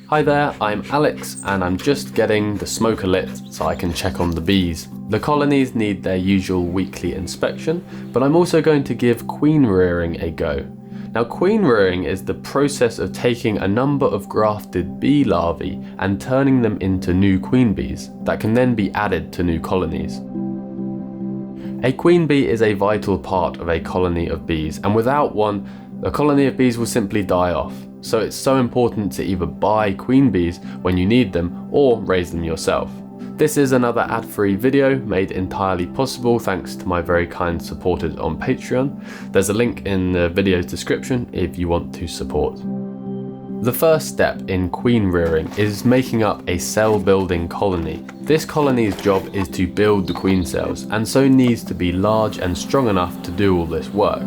Hi there, I'm Alex and I'm just getting the smoker lit so I can check on the bees. The colonies need their usual weekly inspection, but I'm also going to give queen rearing a go. Now, queen rearing is the process of taking a number of grafted bee larvae and turning them into new queen bees that can then be added to new colonies. A queen bee is a vital part of a colony of bees, and without one, a colony of bees will simply die off. So it's so important to either buy queen bees when you need them or raise them yourself. This is another ad-free video made entirely possible thanks to my very kind supporters on Patreon. There's a link in the video's description if you want to support. The first step in queen rearing is making up a cell building colony. This colony's job is to build the queen cells and so needs to be large and strong enough to do all this work.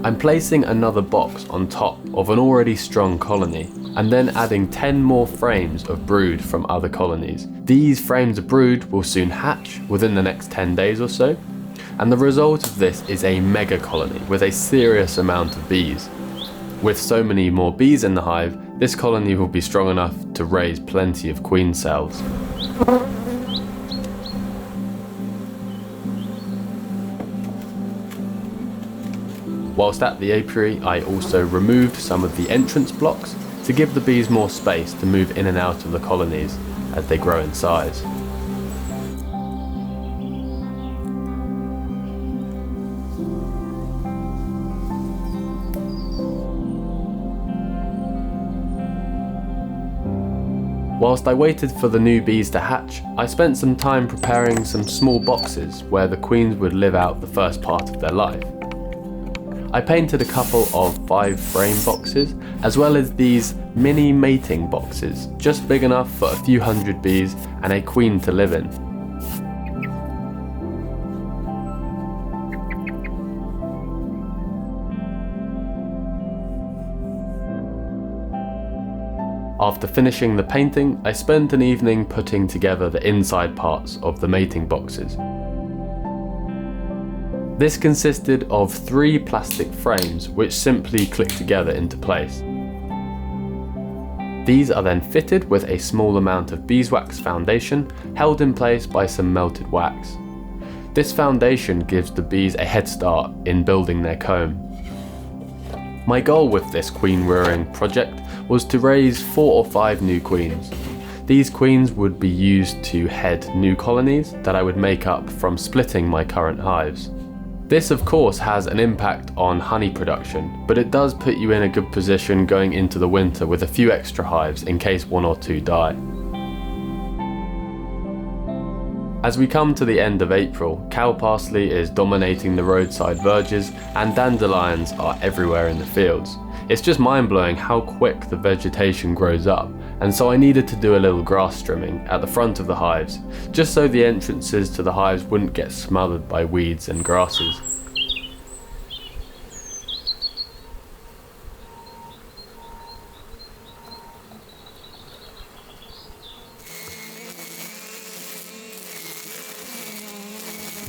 I'm placing another box on top of an already strong colony and then adding 10 more frames of brood from other colonies. These frames of brood will soon hatch within the next 10 days or so, and the result of this is a mega colony with a serious amount of bees. With so many more bees in the hive, this colony will be strong enough to raise plenty of queen cells. Whilst at the apiary, I also removed some of the entrance blocks to give the bees more space to move in and out of the colonies as they grow in size. Whilst I waited for the new bees to hatch, I spent some time preparing some small boxes where the queens would live out the first part of their life. I painted a couple of 5-frame boxes, as well as these mini mating boxes, just big enough for a few hundred bees and a queen to live in. After finishing the painting, I spent an evening putting together the inside parts of the mating boxes. This consisted of 3 plastic frames which simply click together into place. These are then fitted with a small amount of beeswax foundation held in place by some melted wax. This foundation gives the bees a head start in building their comb. My goal with this queen rearing project was to raise 4 or 5 new queens. These queens would be used to head new colonies that I would make up from splitting my current hives. This of course has an impact on honey production, but it does put you in a good position going into the winter with a few extra hives in case 1 or 2 die. As we come to the end of April, cow parsley is dominating the roadside verges and dandelions are everywhere in the fields. It's just mind-blowing how quick the vegetation grows up, and so I needed to do a little grass trimming at the front of the hives, just so the entrances to the hives wouldn't get smothered by weeds and grasses.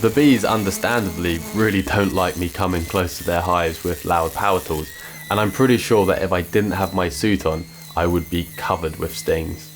The bees understandably really don't like me coming close to their hives with loud power tools, and I'm pretty sure that if I didn't have my suit on, I would be covered with stings.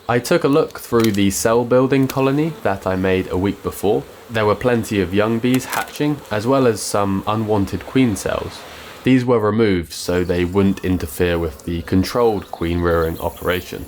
I took a look through the cell building colony that I made a week before. There were plenty of young bees hatching, as well as some unwanted queen cells. These were removed so they wouldn't interfere with the controlled queen rearing operation.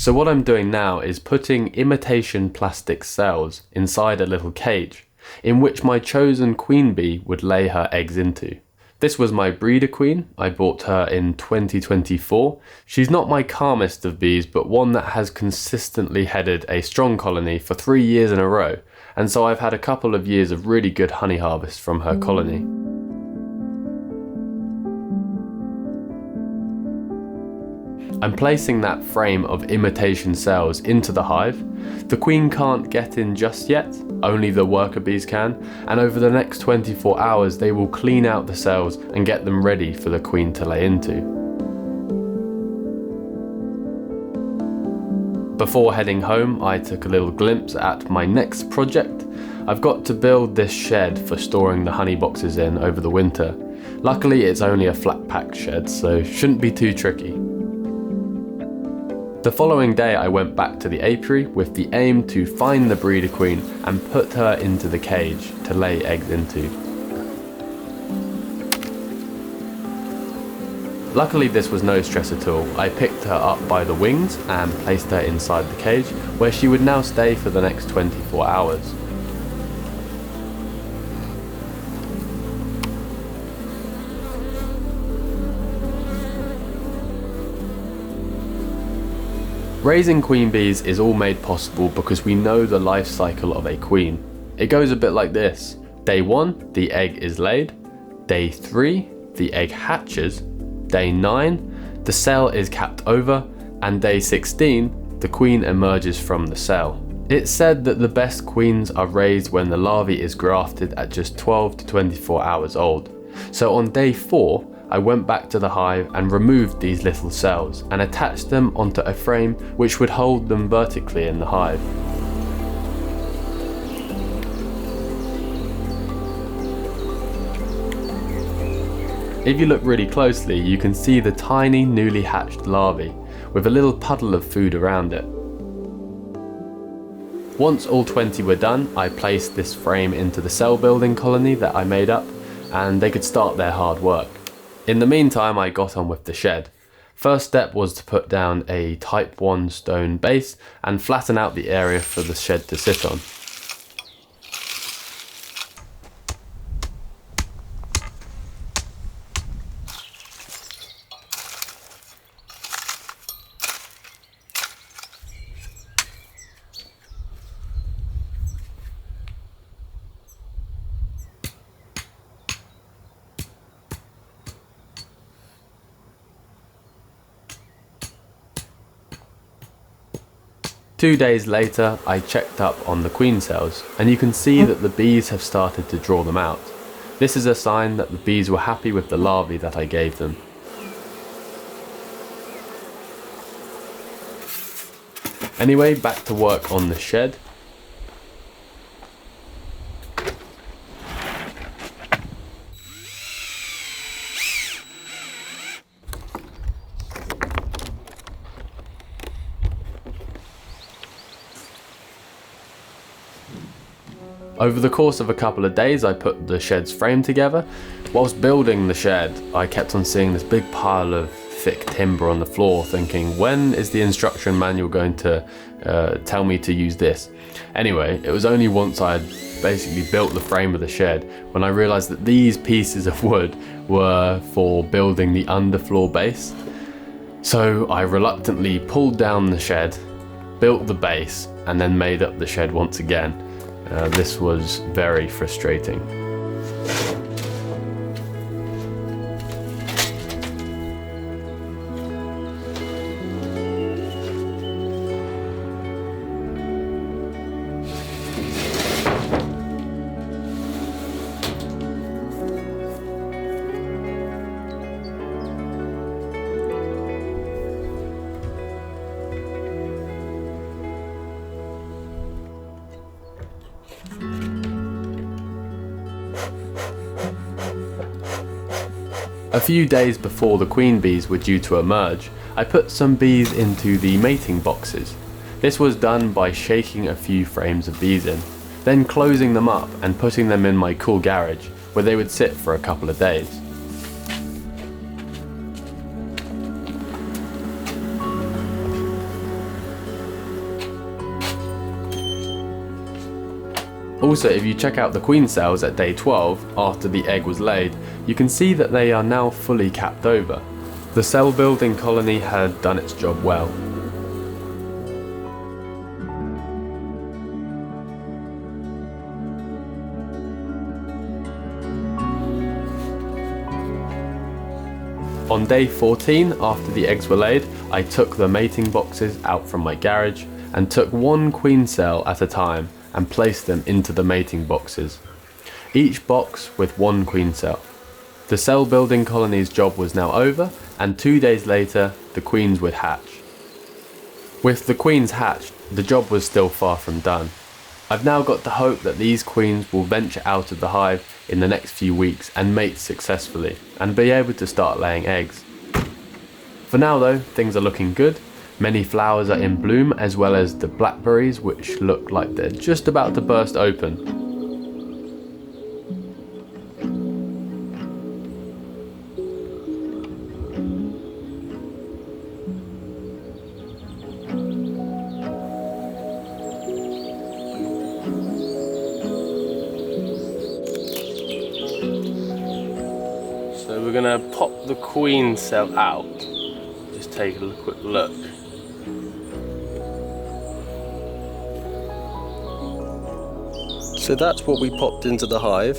So what I'm doing now is putting imitation plastic cells inside a little cage, in which my chosen queen bee would lay her eggs into. This was my breeder queen. I bought her in 2024. She's not my calmest of bees, but one that has consistently headed a strong colony for 3 years in a row, and so I've had a couple of years of really good honey harvest from her colony. I'm placing that frame of imitation cells into the hive. The queen can't get in just yet, only the worker bees can, and over the next 24 hours they will clean out the cells and get them ready for the queen to lay into. Before heading home, I took a little glimpse at my next project. I've got to build this shed for storing the honey boxes in over the winter. Luckily it's only a flat pack shed, so shouldn't be too tricky. The following day I went back to the apiary with the aim to find the breeder queen and put her into the cage to lay eggs into. Luckily this was no stress at all. I picked her up by the wings and placed her inside the cage, where she would now stay for the next 24 hours. Raising queen bees is all made possible because we know the life cycle of a queen. It goes a bit like this. Day 1, the egg is laid. Day 3, the egg hatches. Day 9, the cell is capped over. And day 16, the queen emerges from the cell. It's said that the best queens are raised when the larvae is grafted at just 12 to 24 hours old. So on day 4, I went back to the hive and removed these little cells and attached them onto a frame which would hold them vertically in the hive. If you look really closely, you can see the tiny newly hatched larvae with a little puddle of food around it. Once all 20 were done, I placed this frame into the cell building colony that I made up, and they could start their hard work. In the meantime, I got on with the shed. First step was to put down a type 1 stone base and flatten out the area for the shed to sit on. Two days later, I checked up on the queen cells, and you can see that the bees have started to draw them out. This is a sign that the bees were happy with the larvae that I gave them. Anyway, back to work on the shed. Over the course of a couple of days, I put the shed's frame together. Whilst building the shed, I kept on seeing this big pile of thick timber on the floor, thinking, when is the instruction manual going to tell me to use this? Anyway, it was only once I had basically built the frame of the shed when I realised that these pieces of wood were for building the underfloor base. So I reluctantly pulled down the shed, built the base, and then made up the shed once again. This was very frustrating. A few days before the queen bees were due to emerge, I put some bees into the mating boxes. This was done by shaking a few frames of bees in, then closing them up and putting them in my cool garage, where they would sit for a couple of days. Also, if you check out the queen cells at day 12, after the egg was laid, you can see that they are now fully capped over. The cell building colony had done its job well. On day 14, after the eggs were laid, I took the mating boxes out from my garage and took one queen cell at a time and placed them into the mating boxes, each box with one queen cell. The cell building colony's job was now over, and 2 days later the queens would hatch. With the queens hatched, the job was still far from done. I've now got the hope that these queens will venture out of the hive in the next few weeks and mate successfully, and be able to start laying eggs. For now though, things are looking good. Many flowers are in bloom, as well as the blackberries, which look like they're just about to burst open. So we're gonna pop the queen cell out. Just take a quick look. So that's what we popped into the hive,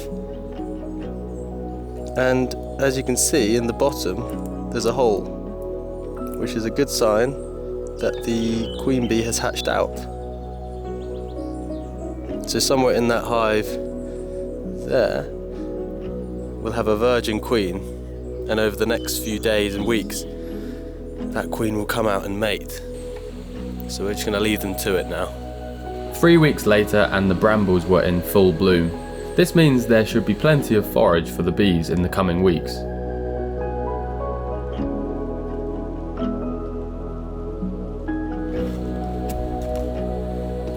and as you can see in the bottom there's a hole, which is a good sign that the queen bee has hatched out. So somewhere in that hive there we'll have a virgin queen, and over the next few days and weeks that queen will come out and mate. So we're just going to leave them to it now. 3 weeks later and the brambles were in full bloom. This means there should be plenty of forage for the bees in the coming weeks.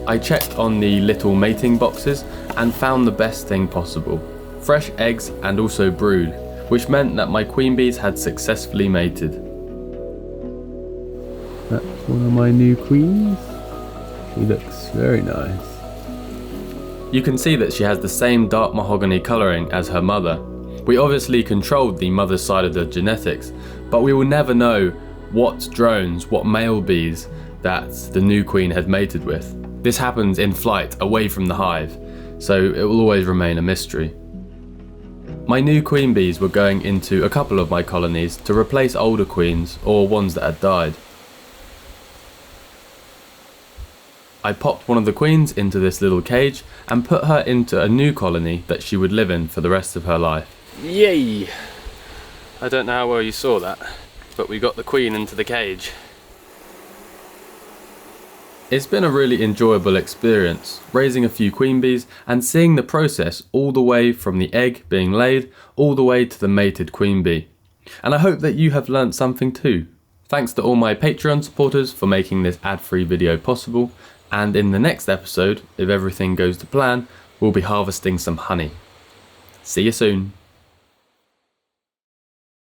I checked on the little mating boxes and found the best thing possible: fresh eggs and also brood, which meant that my queen bees had successfully mated. That's one of my new queens. She looks very nice. You can see that she has the same dark mahogany colouring as her mother. We obviously controlled the mother's side of the genetics, but we will never know what drones, what male bees that the new queen had mated with. This happens in flight away from the hive, so it will always remain a mystery. My new queen bees were going into a couple of my colonies to replace older queens or ones that had died. I popped one of the queens into this little cage and put her into a new colony that she would live in for the rest of her life. Yay! I don't know how well you saw that, but we got the queen into the cage. It's been a really enjoyable experience, raising a few queen bees and seeing the process all the way from the egg being laid all the way to the mated queen bee. And I hope that you have learnt something too. Thanks to all my Patreon supporters for making this ad-free video possible. And in the next episode, if everything goes to plan, we'll be harvesting some honey. See you soon.